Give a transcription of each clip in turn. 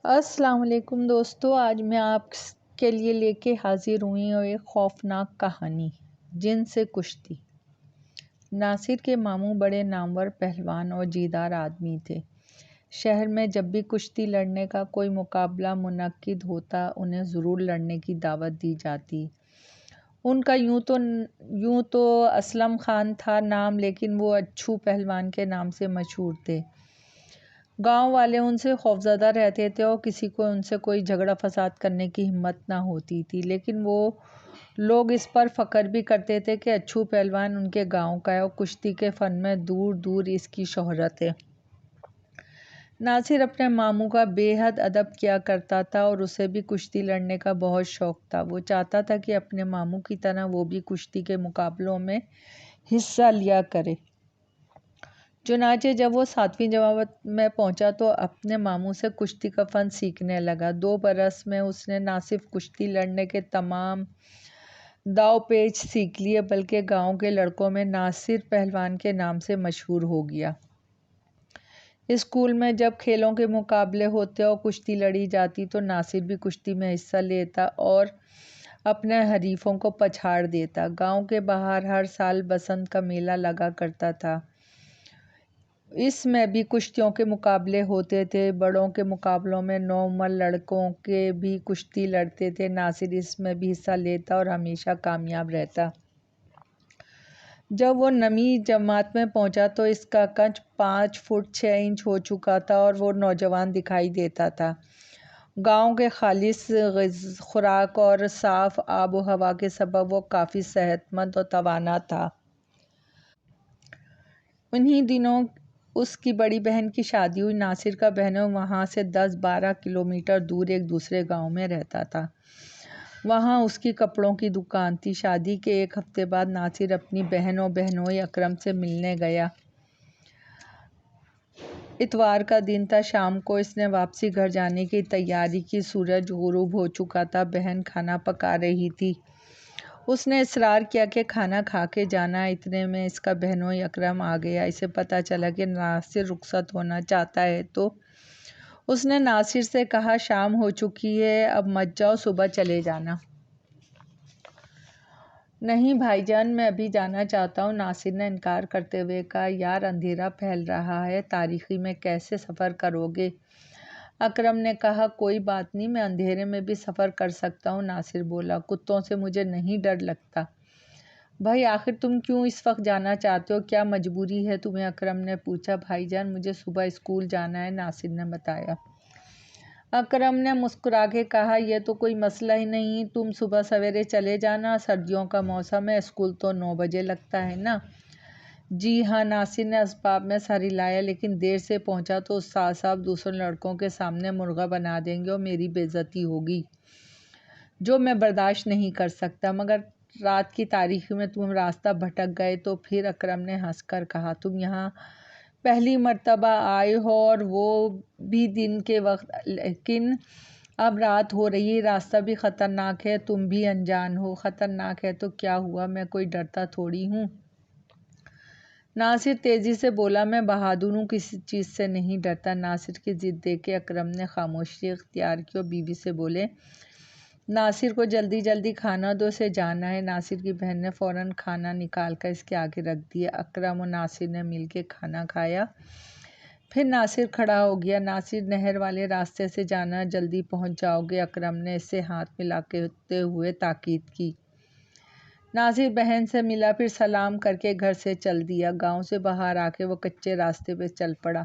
السلام علیکم دوستو، آج میں آپ کے لیے لے کے حاضر ہوئی ہوں ایک خوفناک کہانی، جن سے کشتی۔ ناصر کے ماموں بڑے نامور پہلوان اور جیدار آدمی تھے۔ شہر میں جب بھی کشتی لڑنے کا کوئی مقابلہ منعقد ہوتا، انہیں ضرور لڑنے کی دعوت دی جاتی۔ ان کا یوں تو اسلم خان تھا نام، لیکن وہ اچھو پہلوان کے نام سے مشہور تھے۔ گاؤں والے ان سے خوفزدہ رہتے تھے اور کسی کو ان سے کوئی جھگڑا فساد کرنے کی ہمت نہ ہوتی تھی، لیکن وہ لوگ اس پر فخر بھی کرتے تھے کہ اچھو پہلوان ان کے گاؤں کا ہے اور کشتی کے فن میں دور دور اس کی شہرت ہے۔ ناصر اپنے ماموں کا بے حد ادب کیا کرتا تھا اور اسے بھی کشتی لڑنے کا بہت شوق تھا۔ وہ چاہتا تھا کہ اپنے ماموں کی طرح وہ بھی کشتی کے مقابلوں میں حصہ لیا کرے۔ چنانچہ جب وہ 7ویں جماعت میں پہنچا تو اپنے ماموں سے کشتی کا فن سیکھنے لگا۔ 2 برس میں اس نے نہ صرف کشتی لڑنے کے تمام داؤ پیچ سیکھ لیے، بلکہ گاؤں کے لڑکوں میں ناصر پہلوان کے نام سے مشہور ہو گیا۔ اسکول میں جب کھیلوں کے مقابلے ہوتے اور کشتی لڑی جاتی تو ناصر بھی کشتی میں حصہ لیتا اور اپنے حریفوں کو پچھاڑ دیتا۔ گاؤں کے باہر ہر سال بسنت کا میلہ لگا کرتا تھا۔ اس میں بھی کشتیوں کے مقابلے ہوتے تھے۔ بڑوں کے مقابلوں میں نوعمر لڑکوں کے بھی کشتی لڑتے تھے۔ ناصر اس میں بھی حصہ لیتا اور ہمیشہ کامیاب رہتا۔ جب وہ 9ویں جماعت میں پہنچا تو اس کا قد 5 فٹ 6 انچ ہو چکا تھا اور وہ نوجوان دکھائی دیتا تھا۔ گاؤں کے خالص خوراک اور صاف آب و ہوا کے سبب وہ کافی صحت مند اور توانا تھا۔ انہی دنوں اس کی بڑی بہن کی شادی ہوئی۔ ناصر کا بہنوں وہاں سے 10-12 کلومیٹر دور ایک دوسرے گاؤں میں رہتا تھا۔ وہاں اس کی کپڑوں کی دکان تھی۔ شادی کے 1 ہفتے بعد ناصر اپنی بہن اور بہنوئی اکرم سے ملنے گیا۔ اتوار کا دن تھا۔ شام کو اس نے واپسی گھر جانے کی تیاری کی۔ سورج غروب ہو چکا تھا۔ بہن کھانا پکا رہی تھی۔ اس نے اصرار کیا کہ کھانا کھا کے جانا۔ اتنے میں اس کا بہنوئی اکرم آ گیا۔ اسے پتہ چلا کہ ناصر رخصت ہونا چاہتا ہے تو اس نے ناصر سے کہا، شام ہو چکی ہے، اب مت جاؤ، صبح چلے جانا۔ نہیں بھائی جان، میں ابھی جانا چاہتا ہوں، ناصر نے انکار کرتے ہوئے کہا۔ یار، اندھیرا پھیل رہا ہے، تاریکی میں کیسے سفر کرو گے؟ اکرم نے کہا، کوئی بات نہیں، میں اندھیرے میں بھی سفر کر سکتا ہوں۔ ناصر بولا، کتوں سے مجھے نہیں ڈر لگتا۔ بھائی، آخر تم کیوں اس وقت جانا چاہتے ہو؟ کیا مجبوری ہے تمہیں؟ اکرم نے پوچھا۔ بھائی جان، مجھے صبح اسکول جانا ہے، ناصر نے بتایا۔ اکرم نے مسکرا کے کہا، یہ تو کوئی مسئلہ ہی نہیں، تم صبح سویرے چلے جانا، سردیوں کا موسم ہے، اسکول تو 9 بجے لگتا ہے نا۔ جی ہاں، ناصر نے اسباب میں سر ہلایا، لیکن دیر سے پہنچا تو استاد صاحب دوسرے لڑکوں کے سامنے مرغا بنا دیں گے اور میری بے عزتی ہوگی، جو میں برداشت نہیں کر سکتا۔ مگر رات کی تاریکی میں تم راستہ بھٹک گئے تو پھر؟ اکرم نے ہنس کر کہا، تم یہاں پہلی مرتبہ آئے ہو اور وہ بھی دن کے وقت، لیکن اب رات ہو رہی ہے، راستہ بھی خطرناک ہے، تم بھی انجان ہو۔ خطرناک ہے تو کیا ہوا، میں کوئی ڈرتا تھوڑی ہوں۔ ناصر تیزی سے بولا، میں بہادر ہوں، کسی چیز سے نہیں ڈرتا۔ ناصر کی ضد دیکھ کے اکرم نے خاموشی اختیار کی اور بیوی سے بولے، ناصر کو جلدی جلدی کھانا دو، اسے جانا ہے۔ ناصر کی بہن نے فوراً کھانا نکال کر اس کے آگے رکھ دیا۔ اکرم اور ناصر نے مل کے کھانا کھایا۔ پھر ناصر کھڑا ہو گیا۔ ناصر، نہر والے راستے سے جانا، جلدی پہنچ جاؤ گے۔ اکرم نے اس سے ہاتھ ملاتے ہوئے تاکید کی۔ ناصر بہن سے ملا، پھر سلام کر کے گھر سے چل دیا۔ گاؤں سے باہر آ کے وہ کچے راستے پہ چل پڑا۔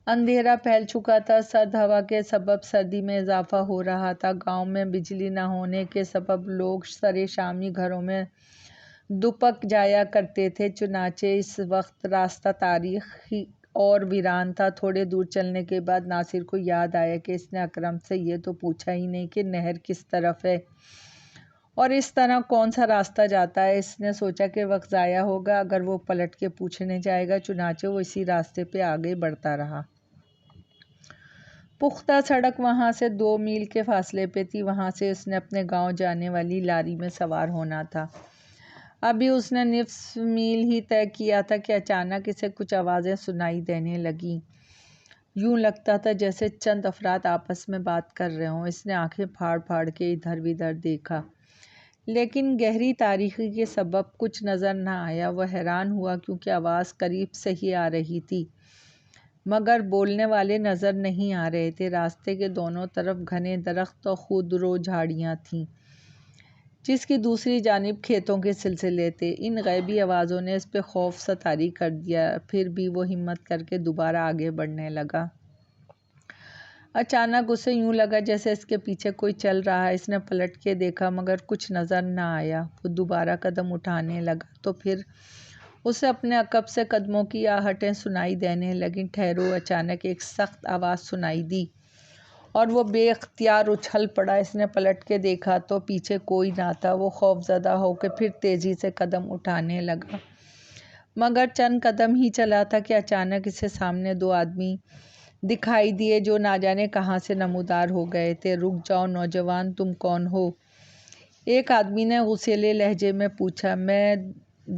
اندھیرا پھیل چکا تھا۔ سرد ہوا کے سبب سردی میں اضافہ ہو رہا تھا۔ گاؤں میں بجلی نہ ہونے کے سبب لوگ سرِ شامی گھروں میں دپک جایا کرتے تھے۔ چنانچہ اس وقت راستہ تاریکی اور ویران تھا۔ تھوڑے دور چلنے کے بعد ناصر کو یاد آیا کہ اس نے اکرم سے یہ تو پوچھا ہی نہیں کہ نہر کس طرف ہے اور اس طرح کون سا راستہ جاتا ہے۔ اس نے سوچا کہ وقت ضائع ہوگا اگر وہ پلٹ کے پوچھنے جائے گا، چنانچہ وہ اسی راستے پہ آگے بڑھتا رہا۔ پختہ سڑک وہاں سے 2 میل کے فاصلے پہ تھی۔ وہاں سے اس نے اپنے گاؤں جانے والی لاری میں سوار ہونا تھا۔ ابھی اس نے نصف میل ہی طے کیا تھا کہ اچانک اسے کچھ آوازیں سنائی دینے لگیں۔ یوں لگتا تھا جیسے چند افراد آپس میں بات کر رہے ہوں۔ اس نے آنکھیں پھاڑ پھاڑ کے ادھر ادھر دیکھا، لیکن گہری تاریکی کے سبب کچھ نظر نہ آیا۔ وہ حیران ہوا کیونکہ آواز قریب سے ہی آ رہی تھی، مگر بولنے والے نظر نہیں آ رہے تھے۔ راستے کے دونوں طرف گھنے درخت اور خودرو جھاڑیاں تھیں، جس کی دوسری جانب کھیتوں کے سلسلے تھے۔ ان غیبی آوازوں نے اس پہ خوف سا طاری کر دیا، پھر بھی وہ ہمت کر کے دوبارہ آگے بڑھنے لگا۔ اچانک اسے یوں لگا جیسے اس کے پیچھے کوئی چل رہا ہے۔ اس نے پلٹ کے دیکھا مگر کچھ نظر نہ آیا۔ وہ دوبارہ قدم اٹھانے لگا تو پھر اسے اپنے عقب سے قدموں کی آہٹیں سنائی دینے لگیں۔ ٹھہرو! اچانک ایک سخت آواز سنائی دی اور وہ بے اختیار اچھل پڑا۔ اس نے پلٹ کے دیکھا تو پیچھے کوئی نہ تھا۔ وہ خوف زدہ ہو کے پھر تیزی سے قدم اٹھانے لگا، مگر چند قدم ہی چلا تھا کہ اچانک اسے سامنے دو آدمی دکھائی دیے جو نہ جانے کہاں سے نمودار ہو گئے تھے۔ رک جاؤ نوجوان، تم کون ہو؟ ایک آدمی نے غصیلے لہجے میں پوچھا۔ میں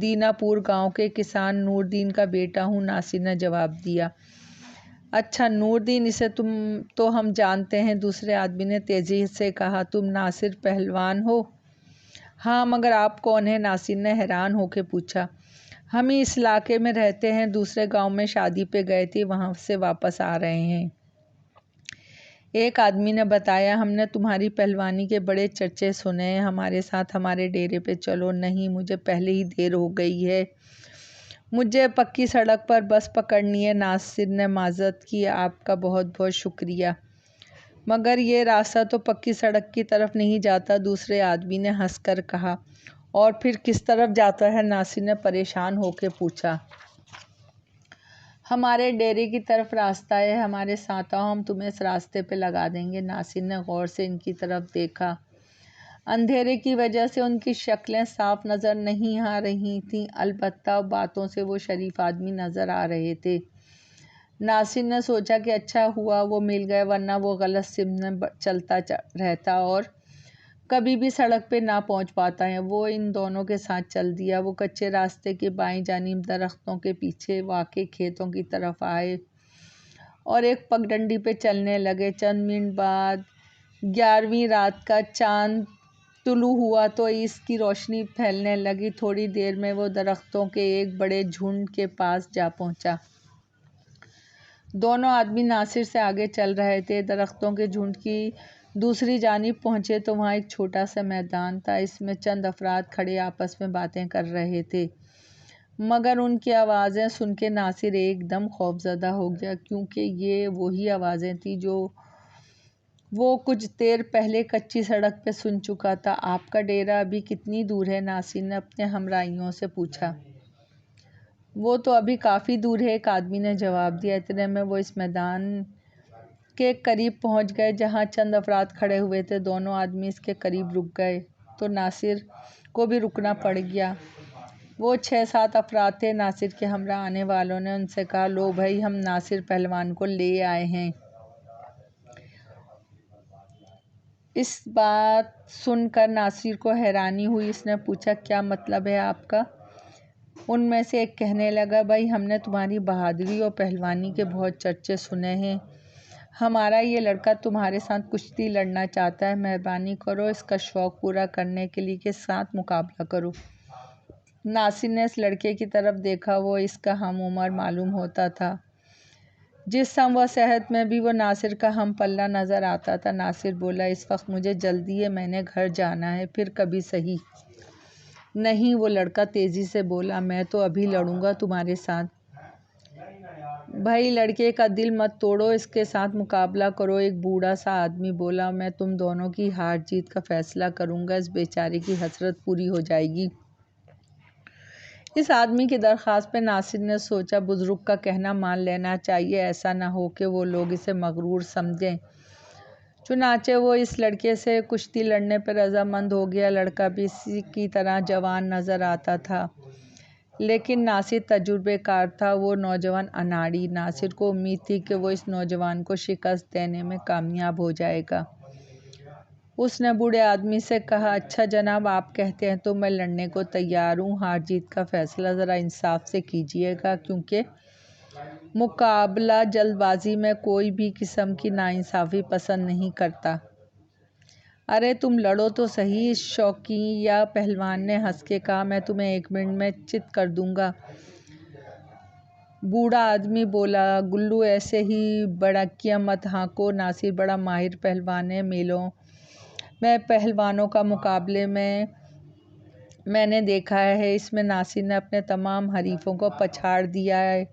دینا پور گاؤں کے کسان نور دین کا بیٹا ہوں، ناصر نے جواب دیا۔ اچھا نور دین، اسے تو ہم جانتے ہیں، دوسرے آدمی نے تیزی سے کہا۔ تم ناصر پہلوان ہو؟ ہاں، مگر آپ کون ہیں؟ ناصر نے حیران ہو کے پوچھا۔ ہم ہی اس علاقے میں رہتے ہیں، دوسرے گاؤں میں شادی پہ گئے تھے، وہاں سے واپس آ رہے ہیں، ایک آدمی نے بتایا۔ ہم نے تمہاری پہلوانی کے بڑے چرچے سنے ہیں، ہمارے ساتھ ہمارے ڈیرے پہ چلو۔ نہیں، مجھے پہلے ہی دیر ہو گئی ہے، مجھے پکی سڑک پر بس پکڑنی ہے۔ ناصر نے معذرت کی۔ آپ کا بہت بہت شکریہ، مگر یہ راستہ تو پکی سڑک کی طرف نہیں جاتا، دوسرے آدمی نے ہنس کر کہا۔ اور پھر کس طرف جاتا ہے؟ ناصر نے پریشان ہو کے پوچھا۔ ہمارے ڈیرے کی طرف راستہ ہے، ہمارے ساتھ آؤ، ہم تمہیں اس راستے پہ لگا دیں گے۔ ناصر نے غور سے ان کی طرف دیکھا۔ اندھیرے کی وجہ سے ان کی شکلیں صاف نظر نہیں آ رہی تھیں، البتہ باتوں سے وہ شریف آدمی نظر آ رہے تھے۔ ناصر نے سوچا کہ اچھا ہوا وہ مل گئے، ورنہ وہ غلط سمت میں چلتا رہتا اور کبھی بھی سڑک پہ نہ پہنچ پاتا ہے۔ وہ ان دونوں کے ساتھ چل دیا۔ وہ کچے راستے کے بائیں جانب درختوں کے پیچھے واقع کھیتوں کی طرف آئے اور ایک پگڈنڈی پہ چلنے لگے۔ چند منٹ بعد 11ویں رات کا چاند طلوع ہوا تو اس کی روشنی پھیلنے لگی۔ تھوڑی دیر میں وہ درختوں کے ایک بڑے جھنڈ کے پاس جا پہنچا۔ دونوں آدمی ناصر سے آگے چل رہے تھے۔ درختوں کے جھنڈ کی دوسری جانب پہنچے تو وہاں ایک چھوٹا سا میدان تھا، اس میں چند افراد کھڑے آپس میں باتیں کر رہے تھے، مگر ان کی آوازیں سن کے ناصر ایک دم خوفزدہ ہو گیا، کیونکہ یہ وہی آوازیں تھیں جو وہ کچھ دیر پہلے کچی سڑک پہ سن چکا تھا۔ آپ کا ڈیرا ابھی کتنی دور ہے؟ ناصر نے اپنے ہمراہیوں سے پوچھا۔ وہ تو ابھی کافی دور ہے، ایک آدمی نے جواب دیا۔ اتنے میں وہ اس میدان کے قریب پہنچ گئے جہاں چند افراد کھڑے ہوئے تھے۔ دونوں آدمی اس کے قریب رک گئے تو ناصر کو بھی رکنا پڑ گیا۔ وہ 6-7 افراد تھے۔ ناصر کے ہمراہ آنے والوں نے ان سے کہا، لو بھائی، ہم ناصر پہلوان کو لے آئے ہیں۔ اس بات سن کر ناصر کو حیرانی ہوئی۔ اس نے پوچھا، کیا مطلب ہے آپ کا؟ ان میں سے ایک کہنے لگا، بھائی، ہم نے تمہاری بہادری اور پہلوانی کے بہت چرچے سنے ہیں، ہمارا یہ لڑکا تمہارے ساتھ کشتی لڑنا چاہتا ہے، مہربانی کرو اس کا شوق پورا کرنے کے لیے اس کے ساتھ مقابلہ کرو۔ ناصر نے اس لڑکے کی طرف دیکھا، وہ اس کا ہم عمر معلوم ہوتا تھا، جسم و صحت میں بھی وہ ناصر کا ہم پلہ نظر آتا تھا۔ ناصر بولا، اس وقت مجھے جلدی ہے، میں نے گھر جانا ہے، پھر کبھی سہی۔ نہیں، وہ لڑکا تیزی سے بولا، میں تو ابھی لڑوں گا تمہارے ساتھ۔ بھائی، لڑکے کا دل مت توڑو، اس کے ساتھ مقابلہ کرو۔ ایک بوڑھا سا آدمی بولا، میں تم دونوں کی ہار جیت کا فیصلہ کروں گا، اس بیچارے کی حسرت پوری ہو جائے گی۔ اس آدمی کی درخواست پہ ناصر نے سوچا، بزرگ کا کہنا مان لینا چاہیے، ایسا نہ ہو کہ وہ لوگ اسے مغرور سمجھیں۔ چنانچہ وہ اس لڑکے سے کشتی لڑنے پہ رضامند ہو گیا۔ لڑکا بھی اسی کی طرح جوان نظر آتا تھا، لیکن ناصر تجربے کار تھا، وہ نوجوان اناڑی۔ ناصر کو امید تھی کہ وہ اس نوجوان کو شکست دینے میں کامیاب ہو جائے گا۔ اس نے بوڑھے آدمی سے کہا، اچھا جناب، آپ کہتے ہیں تو میں لڑنے کو تیار ہوں، ہار جیت کا فیصلہ ذرا انصاف سے کیجیے گا، کیونکہ مقابلہ جلد بازی میں کوئی بھی قسم کی ناانصافی پسند نہیں کرتا۔ ارے تم لڑو تو صحیح، اس شوقین یا پہلوان نے ہنس کے کہا۔ میں تمہیں 1 منٹ میں چت کر دوں گا، بوڑھا آدمی بولا۔ گلو ایسے ہی بڑکیاں مت ہانکو، ناصر بڑا ماہر پہلوان ہے، میلوں میں پہلوانوں کا مقابلے میں نے دیکھا ہے، اس میں ناصر نے اپنے تمام حریفوں کو پچھاڑ دیا ہے۔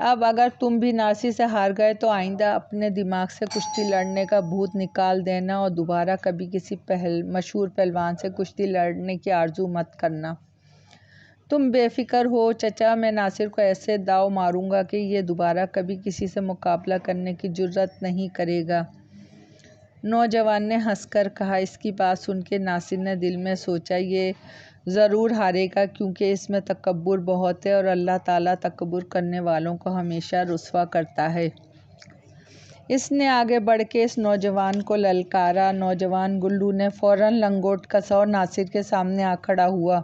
اب اگر تم بھی ناصر سے ہار گئے تو آئندہ اپنے دماغ سے کشتی لڑنے کا بھوت نکال دینا اور دوبارہ کبھی کسی مشہور پہلوان سے کشتی لڑنے کی آرزو مت کرنا۔ تم بے فکر ہو چچا، میں ناصر کو ایسے داؤ ماروں گا کہ یہ دوبارہ کبھی کسی سے مقابلہ کرنے کی جرأت نہیں کرے گا، نوجوان نے ہنس کر کہا۔ اس کی بات سن کے ناصر نے دل میں سوچا، یہ ضرور ہارے گا کیونکہ اس میں تکبر بہت ہے اور اللہ تعالیٰ تکبر کرنے والوں کو ہمیشہ رسوا کرتا ہے۔ اس نے آگے بڑھ کے اس نوجوان کو للکارا۔ نوجوان گلو نے فوراً لنگوٹ کسا اور ناصر کے سامنے آ کھڑا ہوا۔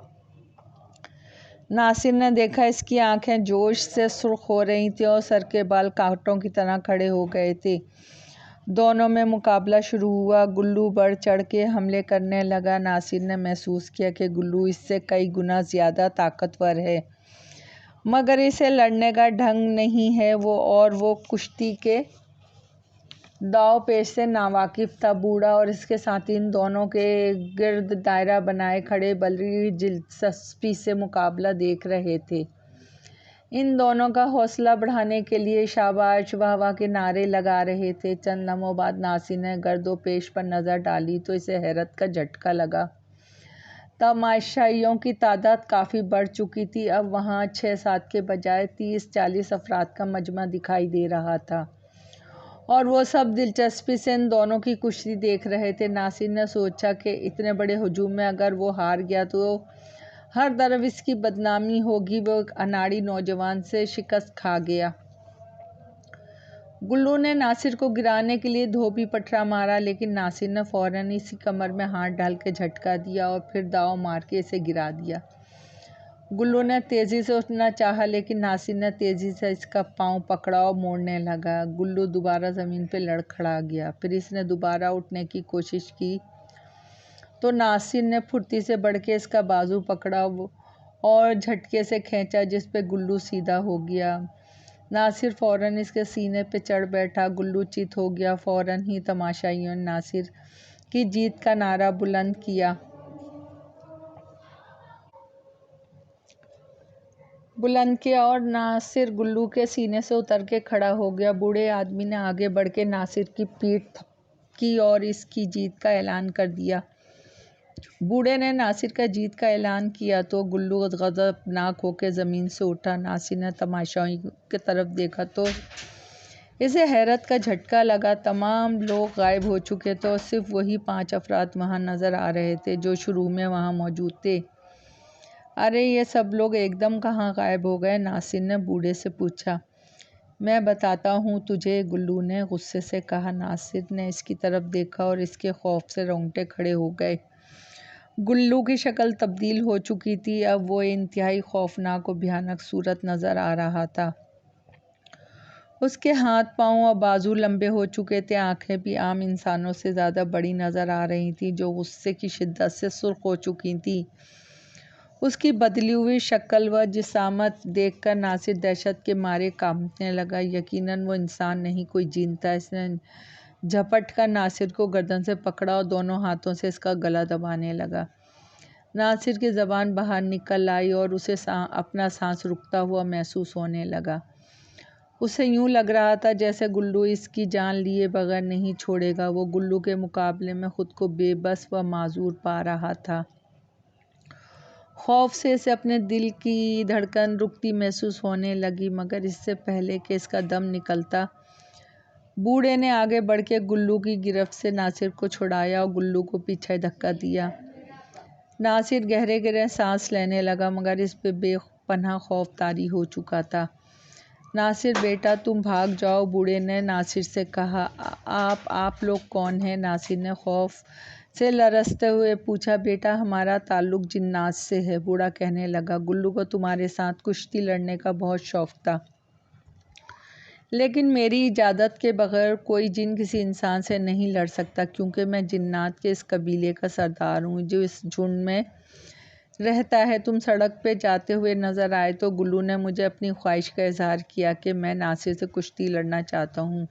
ناصر نے دیکھا اس کی آنکھیں جوش سے سرخ ہو رہی تھیں اور سر کے بال کانٹوں کی طرح کھڑے ہو گئے تھے۔ دونوں میں مقابلہ شروع ہوا۔ گلو بڑھ چڑھ کے حملے کرنے لگا۔ ناصر نے محسوس کیا کہ گلو اس سے کئی گنا زیادہ طاقتور ہے، مگر اسے لڑنے کا ڈھنگ نہیں ہے وہ کشتی کے داؤ پیچ سے ناواقف تھا۔ بوڑھا اور اس کے ساتھی ان دونوں کے گرد دائرہ بنائے کھڑے بڑی دلچسپی سے مقابلہ دیکھ رہے تھے۔ ان دونوں کا حوصلہ بڑھانے کے لیے شاباش، واہ واہ کے نعرے لگا رہے تھے۔ چند لمحوں بعد ناصر نے گرد و پیش پر نظر ڈالی تو اسے حیرت کا جھٹکا لگا۔ تماشائیوں کی تعداد کافی بڑھ چکی تھی۔ اب وہاں 6-7 کے بجائے 30-40 افراد کا مجمع دکھائی دے رہا تھا اور وہ سب دلچسپی سے ان دونوں کی کشتی دیکھ رہے تھے۔ ناصر نے سوچا کہ اتنے بڑے ہجوم میں اگر وہ ہار گیا تو ہر طرف اس کی بدنامی ہوگی۔ وہ ایک اناڑی نوجوان سے شکست کھا گیا۔ گلو نے ناصر کو گرانے کے لیے دھوبی پٹھرا مارا، لیکن ناصر نے فوراً اس کی کمر میں ہاتھ ڈال کے جھٹکا دیا اور پھر داؤ مار کے اسے گرا دیا۔ گلو نے تیزی سے اٹھنا چاہا لیکن ناصر نے تیزی سے اس کا پاؤں پکڑا اور موڑنے لگا۔ گلو دوبارہ زمین پہ لڑکھڑا گیا۔ پھر اس نے دوبارہ اٹھنے کی کوشش کی تو ناصر نے پھرتی سے بڑھ کے اس کا بازو پکڑا اور جھٹکے سے کھینچا، جس پہ گلو سیدھا ہو گیا۔ ناصر فوراً اس کے سینے پہ چڑھ بیٹھا۔ گلو چت ہو گیا۔ فوراً ہی تماشائیوں نے ناصر کی جیت کا نعرہ بلند کیا اور ناصر گلو کے سینے سے اتر کے کھڑا ہو گیا۔ بوڑھے آدمی نے آگے بڑھ کے ناصر کی پیٹھ تھپکی اور اس کی جیت کا اعلان کر دیا۔ بوڑھے نے ناصر کا جیت کا اعلان کیا تو گلو غضبناک ہو کے زمین سے اٹھا۔ ناصر نے تماشائیوں کی طرف دیکھا تو اسے حیرت کا جھٹکا لگا۔ تمام لوگ غائب ہو چکے تھے اور صرف وہی 5 افراد وہاں نظر آ رہے تھے جو شروع میں وہاں موجود تھے۔ ارے یہ سب لوگ ایک دم کہاں غائب ہو گئے؟ ناصر نے بوڑھے سے پوچھا۔ میں بتاتا ہوں تجھے، گلو نے غصے سے کہا۔ ناصر نے اس کی طرف دیکھا اور اس کے خوف سے رونگٹے کھڑے ہو گئے۔ گلو کی شکل تبدیل ہو چکی تھی۔ اب وہ انتہائی خوفناک اور بھیانک صورت نظر آ رہا تھا۔ اس کے ہاتھ پاؤں اور بازو لمبے ہو چکے تھے۔ آنکھیں بھی عام انسانوں سے زیادہ بڑی نظر آ رہی تھیں جو غصے کی شدت سے سرخ ہو چکی تھیں۔ اس کی بدلی ہوئی شکل و جسامت دیکھ کر ناصر دہشت کے مارے کانپنے لگا۔ یقیناً وہ انسان نہیں، کوئی جن تھا۔ اس نے جھپٹ کر ناصر کو گردن سے پکڑا اور دونوں ہاتھوں سے اس کا گلا دبانے لگا۔ ناصر کی زبان باہر نکل آئی اور اسے اپنا سانس رکتا ہوا محسوس ہونے لگا۔ اسے یوں لگ رہا تھا جیسے گلو اس کی جان لیے بغیر نہیں چھوڑے گا۔ وہ گلو کے مقابلے میں خود کو بے بس و معذور پا رہا تھا۔ خوف سے اسے اپنے دل کی دھڑکن رکتی محسوس ہونے لگی، مگر اس سے پہلے کہ اس کا دم نکلتا، بوڑھے نے آگے بڑھ کے گلو کی گرفت سے ناصر کو چھڑایا اور گلو کو پیچھے دھکا دیا۔ ناصر گہرے گہرے سانس لینے لگا، مگر اس پہ بے پناہ خوف طاری ہو چکا تھا۔ ناصر بیٹا، تم بھاگ جاؤ، بوڑھے نے ناصر سے کہا۔ آپ لوگ کون ہیں؟ ناصر نے خوف سے لرزتے ہوئے پوچھا، بیٹا ہمارا تعلق جنات سے ہے۔ بوڑھا کہنے لگا، گلو کو تمہارے ساتھ کشتی لڑنے کا بہت شوق تھا، لیکن میری اجازت کے بغیر کوئی جن کسی انسان سے نہیں لڑ سکتا، کیونکہ میں جنات کے اس قبیلے کا سردار ہوں جو اس جھنڈ میں رہتا ہے۔ تم سڑک پہ جاتے ہوئے نظر آئے تو گلو نے مجھے اپنی خواہش کا اظہار کیا کہ میں ناصر سے کشتی لڑنا چاہتا ہوں۔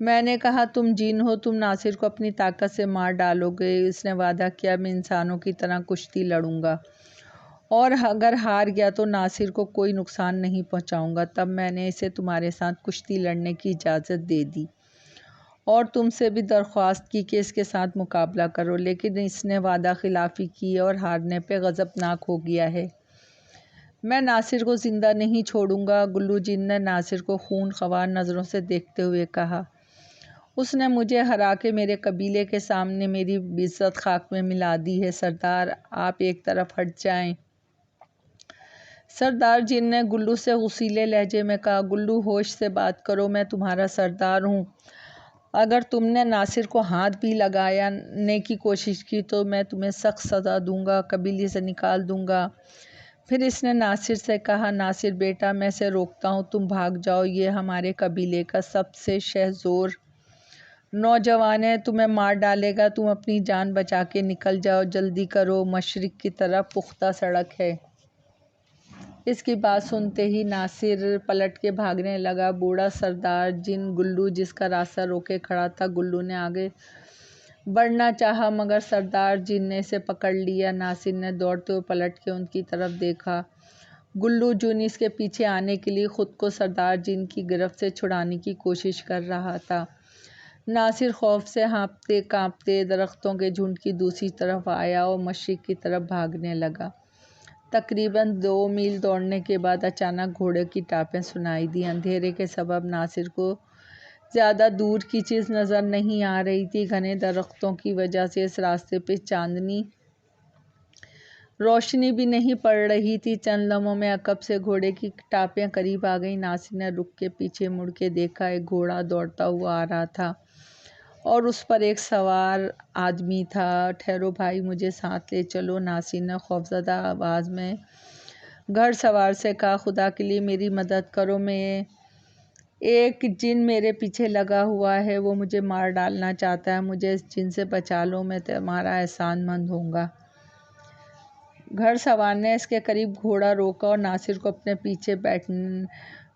میں نے کہا، تم جن ہو، تم ناصر کو اپنی طاقت سے مار ڈالو گے۔ اس نے وعدہ کیا، میں انسانوں کی طرح کشتی لڑوں گا اور اگر ہار گیا تو ناصر کو کوئی نقصان نہیں پہنچاؤں گا۔ تب میں نے اسے تمہارے ساتھ کشتی لڑنے کی اجازت دے دی اور تم سے بھی درخواست کی کہ اس کے ساتھ مقابلہ کرو، لیکن اس نے وعدہ خلافی کی اور ہارنے پہ غضبناک ہو گیا ہے۔ میں ناصر کو زندہ نہیں چھوڑوں گا۔ گلو جن نے ناصر کو خون خوار نظروں سے دیکھتے ہوئے کہا، اس نے مجھے ہرا کے میرے قبیلے کے سامنے میری عزت خاک میں ملا دی ہے۔ سردار، آپ ایک طرف ہٹ جائیں۔ سردار جن نے گلو سے غصیلے لہجے میں کہا، گلو ہوش سے بات کرو، میں تمہارا سردار ہوں۔ اگر تم نے ناصر کو ہاتھ بھی لگانے کی کوشش کی تو میں تمہیں سخت سزا دوں گا، قبیلے سے نکال دوں گا۔ پھر اس نے ناصر سے کہا، ناصر بیٹا، میں اسے روکتا ہوں، تم بھاگ جاؤ، یہ ہمارے قبیلے کا سب سے شہزور نوجوان ہے، تمہیں مار ڈالے گا، تم اپنی جان بچا کے نکل جاؤ، جلدی کرو، مشرق کی طرف پختہ سڑک ہے۔ اس کی بات سنتے ہی ناصر پلٹ کے بھاگنے لگا۔ بوڑھا سردار جن گلو جس کا راستہ روکے کھڑا تھا، گلو نے آگے بڑھنا چاہا مگر سردار جن نے اسے پکڑ لیا۔ ناصر نے دوڑتے ہوئے پلٹ کے ان کی طرف دیکھا۔ گلو جن اس کے پیچھے آنے کے لیے خود کو سردار جن کی گرفت سے چھڑانے کی کوشش کر رہا تھا۔ ناصر خوف سے ہانپتے کانپتے درختوں کے جھنڈ کی دوسری طرف آیا اور مشرق کی طرف بھاگنے لگا۔ تقریباً 2 میل دوڑنے کے بعد اچانک گھوڑے کی ٹاپیں سنائی دیں۔ اندھیرے کے سبب ناصر کو زیادہ دور کی چیز نظر نہیں آ رہی تھی۔ گھنے درختوں کی وجہ سے اس راستے پہ چاندنی روشنی بھی نہیں پڑ رہی تھی۔ چند لمحوں میں عقب سے گھوڑے کی ٹاپیں قریب آ گئیں۔ ناصر نے رک کے پیچھے مڑ کے دیکھا، ایک گھوڑا دوڑتا ہوا آ رہا تھا اور اس پر ایک سوار آدمی تھا۔ ٹھہرو بھائی، مجھے ساتھ لے چلو، ناصر نے خوفزدہ آواز میں گھڑ سوار سے کہا، خدا کے لیے میری مدد کرو، میں ایک جن میرے پیچھے لگا ہوا ہے، وہ مجھے مار ڈالنا چاہتا ہے، مجھے اس جن سے بچا لو، میں تمہارا احسان مند ہوں گا۔ گھڑ سوار نے اس کے قریب گھوڑا روکا اور ناصر کو اپنے پیچھے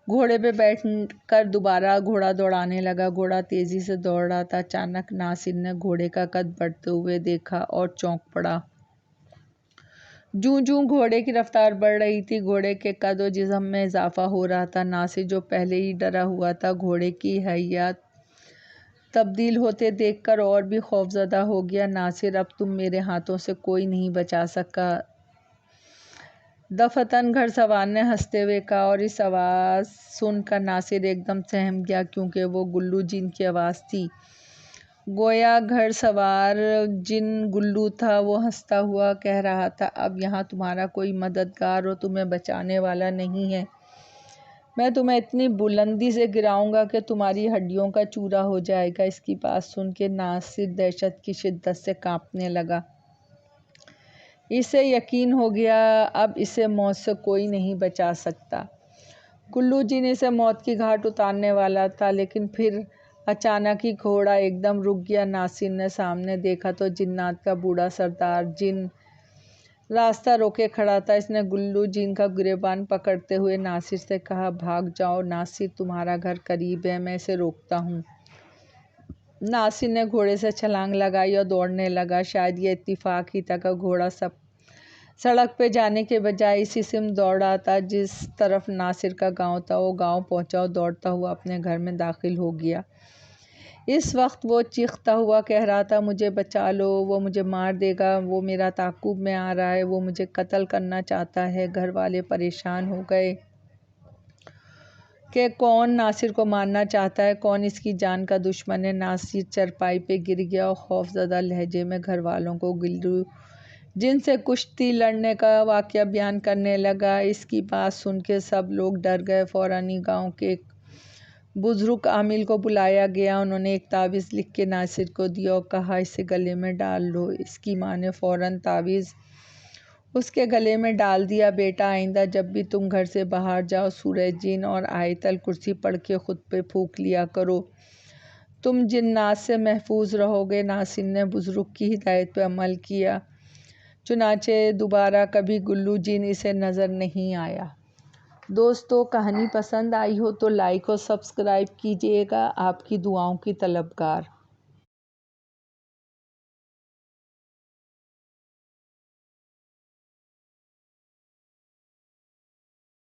گھوڑے پہ بیٹھ کر دوبارہ گھوڑا دوڑانے لگا۔ گھوڑا تیزی سے دوڑ رہا تھا۔ اچانک ناصر نے گھوڑے کا قد بڑھتے ہوئے دیکھا اور چونک پڑا۔ جوں جوں گھوڑے کی رفتار بڑھ رہی تھی، گھوڑے کے قد و جسم میں اضافہ ہو رہا تھا۔ ناصر جو پہلے ہی ڈرا ہوا تھا، گھوڑے کی ہیئت تبدیل ہوتے دیکھ کر اور بھی خوفزدہ ہو گیا۔ ناصر، اب تم میرے ہاتھوں سے کوئی نہیں بچا سکا، دفتن گھڑ سوار نے ہنستے ہوئے کہا، اور اس آواز سن کر ناصر ایک دم سہم گیا، کیونکہ وہ گلو جن کی آواز تھی۔ گویا گھڑ سوار جن گلو تھا۔ وہ ہنستا ہوا کہہ رہا تھا، اب یہاں تمہارا کوئی مددگار اور تمہیں بچانے والا نہیں ہے، میں تمہیں اتنی بلندی سے گراؤں گا کہ تمہاری ہڈیوں کا چورا ہو جائے گا۔ اس کی بات سن کے ناصر دہشت کی شدت سے کانپنے لگا۔ اسے یقین ہو گیا اب اسے موت سے کوئی نہیں بچا سکتا۔ گلو جن اسے موت کی گھاٹ اتارنے والا تھا، لیکن پھر اچانک ہی گھوڑا ایک دم رک گیا۔ ناصر نے سامنے دیکھا تو جنات کا بوڑھا سردار جن راستہ روکے کھڑا تھا۔ اس نے گلو جن کا گریبان پکڑتے ہوئے ناصر سے کہا، بھاگ جاؤ ناصر، تمہارا گھر قریب ہے، میں اسے روکتا ہوں۔ ناصر نے گھوڑے سے چھلانگ لگائی اور دوڑنے لگا۔ شاید یہ اتفاق ہی تھا کہ گھوڑا سڑک پہ جانے کے بجائے اسی سمت دوڑ رہا تھا جس طرف ناصر کا گاؤں تھا۔ وہ گاؤں پہنچا اور دوڑتا ہوا اپنے گھر میں داخل ہو گیا۔ اس وقت وہ چیختا ہوا کہہ رہا تھا، مجھے بچا لو، وہ مجھے مار دے گا، وہ میرا تعاقب میں آ رہا ہے، وہ مجھے قتل کرنا چاہتا ہے۔ گھر والے پریشان ہو گئے کہ کون ناصر کو مارنا چاہتا ہے، کون اس کی جان کا دشمن ہے۔ ناصر چارپائی پہ گر گیا اور خوفزدہ لہجے میں گھر والوں کو گلو جن سے کشتی لڑنے کا واقعہ بیان کرنے لگا۔ اس کی بات سن کے سب لوگ ڈر گئے۔ فوراً ہی گاؤں کے ایک بزرگ عامل کو بلایا گیا۔ انہوں نے ایک تعویذ لکھ کے ناصر کو دیا اور کہا اسے گلے میں ڈال لو۔ اس کی ماں نے فوراً تعویذ اس کے گلے میں ڈال دیا۔ بیٹا، آئندہ جب بھی تم گھر سے باہر جاؤ سورہ جن اور آیت الکرسی پڑھ کے خود پہ پھونک لیا کرو، تم جنات سے محفوظ رہو گے۔ ناصر نے بزرگ کی ہدایت پہ عمل کیا، چنانچہ دوبارہ کبھی گلو جن اسے نظر نہیں آیا۔ دوستو، کہانی پسند آئی ہو تو لائک اور سبسکرائب کیجیے گا۔ آپ کی دعاؤں کی طلبگار۔